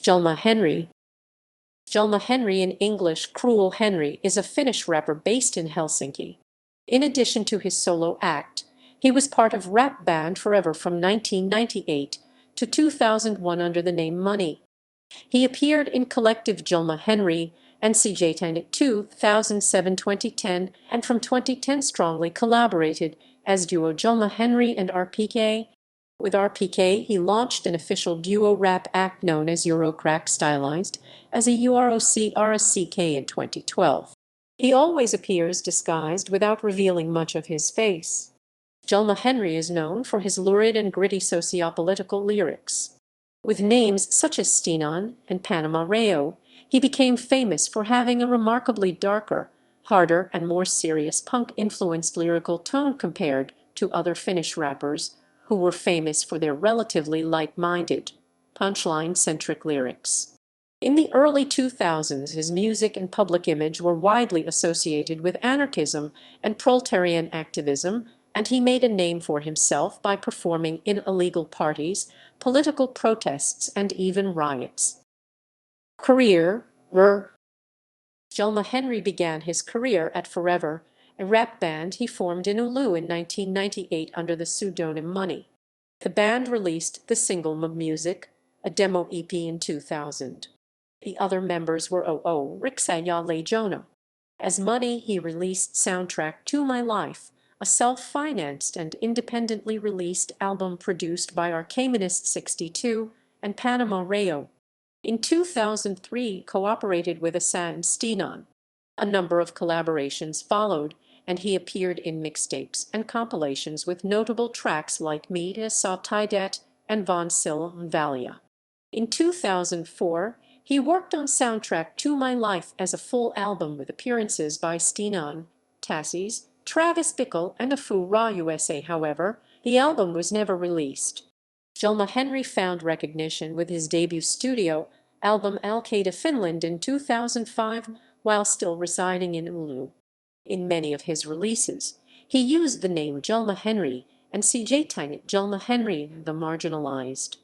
JulmaHenri. Julma-Henri in English Cruel Henri is a Finnish rapper based in Helsinki. In addition to his solo act, he was part of rap band Forever from 1998 to 2001 under the name Money. He appeared in collective Julma-Henri and Syrjäytyneet 2007-2010 and from 2010 strongly collaborated as duo Julma-Henri and RPK. With RPK, he launched an official duo rap act known as Eurocrack stylized as a Eurocrack in 2012. He always appears disguised without revealing much of his face. Julma-Henri is known for his lurid and gritty sociopolitical lyrics. With names such as Steen1 and Panama Rayo, he became famous for having a remarkably darker, harder, and more serious punk-influenced lyrical tone compared to other Finnish rappers, who were famous for their relatively light-minded, punchline-centric lyrics. In the early 2000s, his music and public image were widely associated with anarchism and proletarian activism, and he made a name for himself by performing in illegal parties, political protests, and even riots. Career. Julma-Henri began his career at Forever, a rap band he formed in Oulu in 1998 under the pseudonym Money. The band released the single Music, a demo EP in 2000. The other members were Riksa ja Leijona. As Money, he released Soundtrack to My Life, a self-financed and independently released album produced by Steen1 and Panama Rayo. In 2003, cooperated with Steen1. A number of collaborations followed, and he appeared in mixtapes and compilations with notable tracks like Meet Sa Tidet and Von Valia. In 2004, he worked on Soundtrack to My Life as a full album with appearances by Steen1, Tassis, Travis Bickle, and Afu Ra USA. However, the album was never released. Julma-Henri found recognition with his debut studio album Al-Qaeda Finland in 2005 while still residing in Oulu. In many of his releases, he used the name Julma-Henri and Syrjäytyneet Julma-Henri the Marginalized.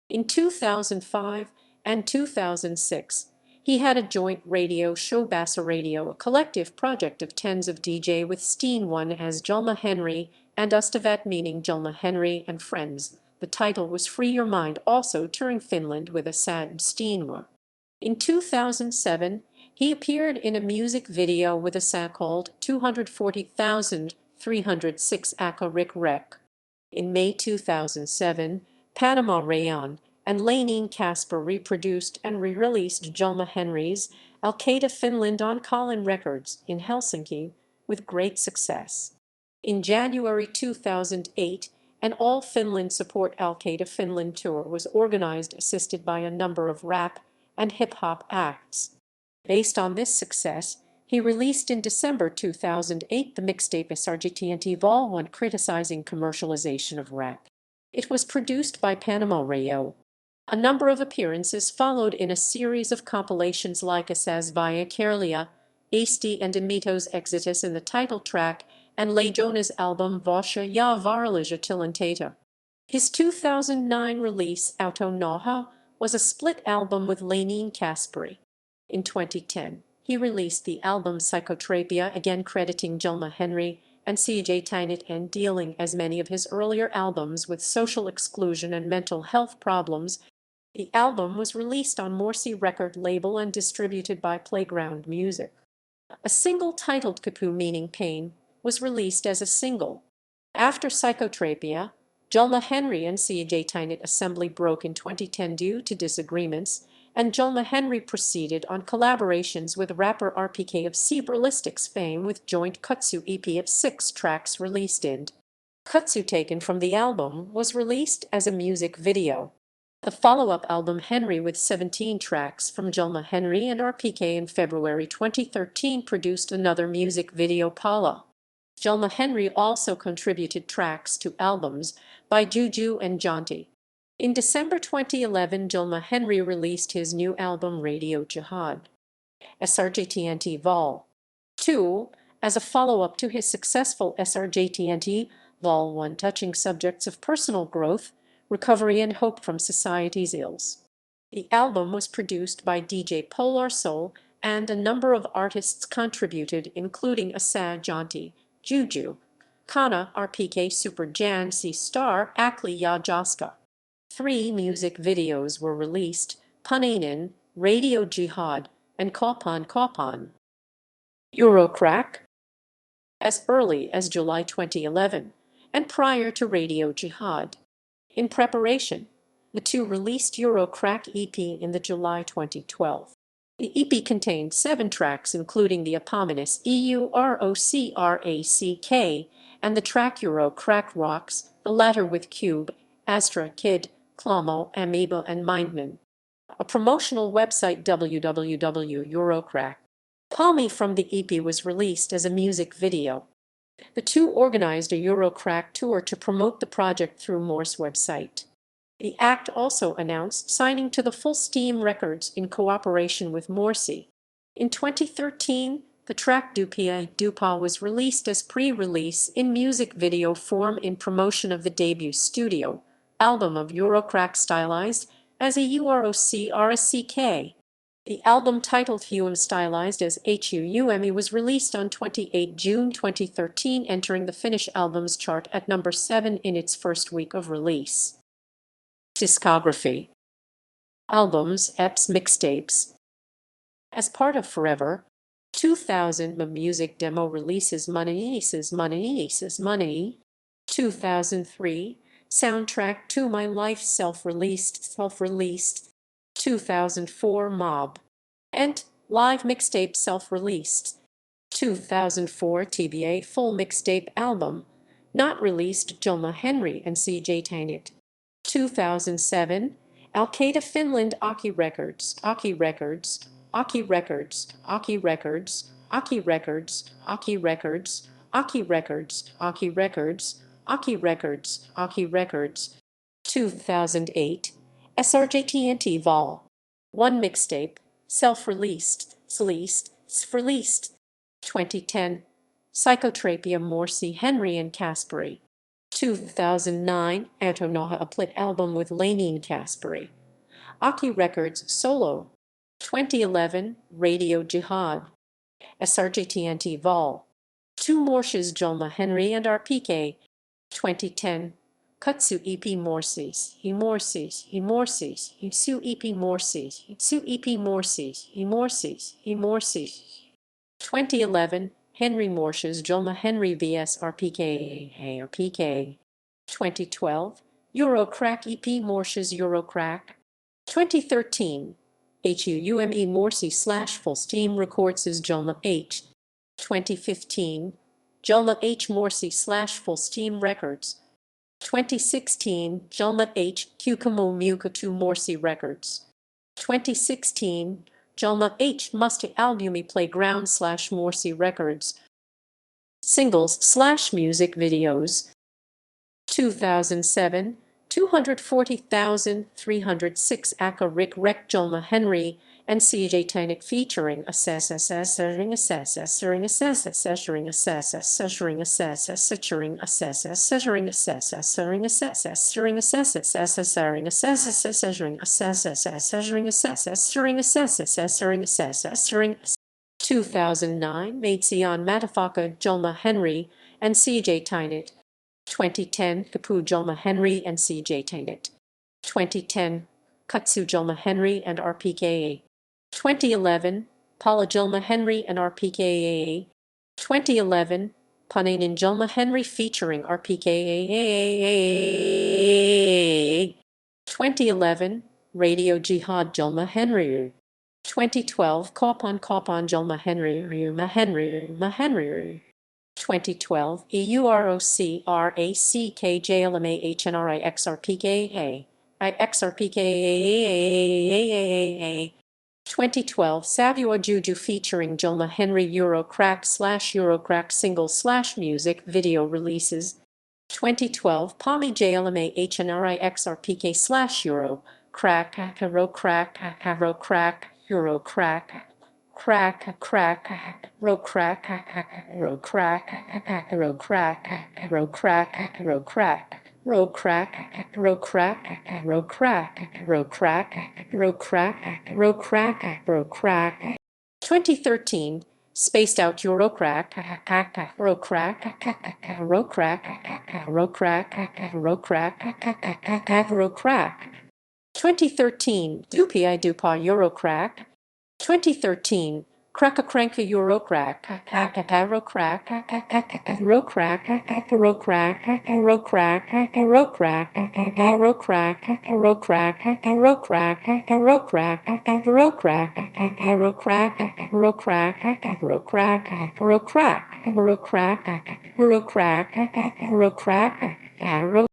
In 2005 and 2006, he had a joint radio show Bassa Radio, a collective project of tens of DJ with Steen1 as Julma-Henri and Ustavat meaning Julma-Henri and Friends. The title was Free Your Mind, also touring Finland with Steen1. In 2007, he appeared in a music video with a song called 240,306 Aka Rik Rek. In May 2007, Panama Rayon and Laineen Casper reproduced and re-released Julma-Henri's Al-Qaeda Finland on Colin Records in Helsinki with great success. In January 2008, an All Finland Support Al-Qaeda Finland tour was organized assisted by a number of rap and hip-hop acts. Based on this success, he released in December 2008 the mixtape Syrjäytyneet Vol 1 criticizing commercialization of rap. It was produced by Panama Rayo. A number of appearances followed in a series of compilations like Asas via Kerlia, Asti and Emito's Exitus in the title track, and Leijona's album Vasha ja Varalija Tilantata. His 2009 release Auto Noha was a split album with Laineen Casperi. In 2010, he released the album Psychotrapia, again crediting Julma-Henri and Syrjäytyneet and dealing, as many of his earlier albums, with social exclusion and mental health problems. The album was released on Morsi record label and distributed by Playground Music. A single titled Kapu meaning pain was released as a single. After Psychotrapia, Julma-Henri and Syrjäytyneet assembly broke in 2010 due to disagreements, and Julma-Henri proceeded on collaborations with rapper RPK of Cerebralistics fame with joint Kutsu EP of 6 tracks released in. Kutsu, taken from the album, was released as a music video. The follow-up album Henri with 17 tracks from Julma-Henri and RPK in February 2013 produced another music video, Paula. Julma-Henri also contributed tracks to albums by Juju and Jonty. In December 2011, Julma-Henri released his new album Radio Jihad. Syrjäytyneet Vol. 2 as a follow-up to his successful Syrjäytyneet Vol. 1 touching subjects of personal growth, recovery and hope from society's ills. The album was produced by DJ Polar Soul, and a number of artists contributed, including Asa Janti, Juju, Kana RPK Super Jan C Star Akli Yajaska. 3 music videos were released: Punainen, Radio Jihad, and Kopan Kopan. Eurocrack, as early as July 2011, and prior to Radio Jihad. In preparation, the two released Eurocrack EP in the July 2012. The EP contained 7 tracks, including the eponymous Eurocrack and the track Eurocrack Rocks, the latter with Cube, Astra Kid, Clomo, Amoeba, and Mindman. A promotional website, www.eurocrack. Palmy from the EP was released as a music video. The two organized a Eurocrack tour to promote the project through Morse website. The act also announced signing to the Full Steam Records in cooperation with Morsi. In 2013, the track Dupa was released as pre-release in music video form in promotion of the debut studio album of Eurocrack, stylized as a Eurocrack. The album, titled stylized as Hume, was released on 28 June 2013, entering the Finnish albums chart at number 7 in its first week of release. Discography. Albums, EPs, mixtapes. As part of Forever, 2000 music demo releases Money. 2003, Soundtrack to My Life, self-released. 2004, Mob and live mixtape, self-released. 2004, TBA full mixtape album, not released, Julma-Henri and Syrjäytyneet. 2007, Al-Qaeda Finland, Aki Records, Aki Records, Aki Records, Aki Records, Aki Records, Aki Records, Aki Records, Aki Records, Aki Records, Aki Records. 2008, Syrjäytyneet Vol. 1 mixtape, self-released, released. 2010, Psychotrapia, Morsi, Henri and Kasperi. 2009, Antonoha Aplit album with Laineen Kasperi. Aki Records solo. 2011, Radio Jihad. Syrjäytyneet Vol. 2 Morshes, Julma-Henri and RPK. 2010, Kutsu EP Morses, He Morses, He Morses, He Su EP Morses, He Su EP Morses, He Morses, He Morses. 2011, Henri Morshes, Julma-Henri vs RPK. 2012, Eurocrack EP Morshes, Eurocrack. 2013, Hume Morsi / Full Steam Records as Julma H. 2015, Julma H Morsi / Full Steam Records. 2016, Julma H Kukamo Mukatu Morsi Records. 2016, Julma H Musti Albumi Playground / Morsi Records. Singles / music videos. 2007, 240,306 Aka Rick Rek, Julma-Henri and Syrjäytyneet featuring assessing assessing. 2009, Maitseon Matafaka, Julma-Henri and Syrjäytyneet. 2010, Kapu, Julma-Henri and Syrjäytyneet. 2010, Kutsu, Julma-Henri and RPK. 2011, Paula, Julma-Henri and RPK. 2011, Punainen, Julma-Henri featuring RPK. 2011, Radio Jihad, Julma-Henri. 2012, Kopan Julma-Henri. 2012, Eurocrack JLMAHNRIXRPK. 2012, Savua Juju featuring Julma-Henri, Eurocrack / Eurocrack single / music video releases. 2012, Palmy JLMAHNRIXRPK / Eurocrack, Eurocrack, Eurocrack. Eurocrack, Eurocrack, Eurocrack, Eurocrack, Eurocrack, Eurocrack, Eurocrack. 2013, spaced out Eurocrack, Eurocrack, Eurocrack, Eurocrack, Eurocrack, Eurocrack. 2013, Dupa Eurocrack. 2013, Cranka Eurocrack, Eurocrack, Eurocrack, Eurocrack, Eurocrack, Eurocrack, Eurocrack, Eurocrack, Eurocrack, Eurocrack, Eurocrack, Eurocrack, Eurocrack, Eurocrack, Eurocrack, Eurocrack, Eurocrack, Eurocrack, Eurocrack,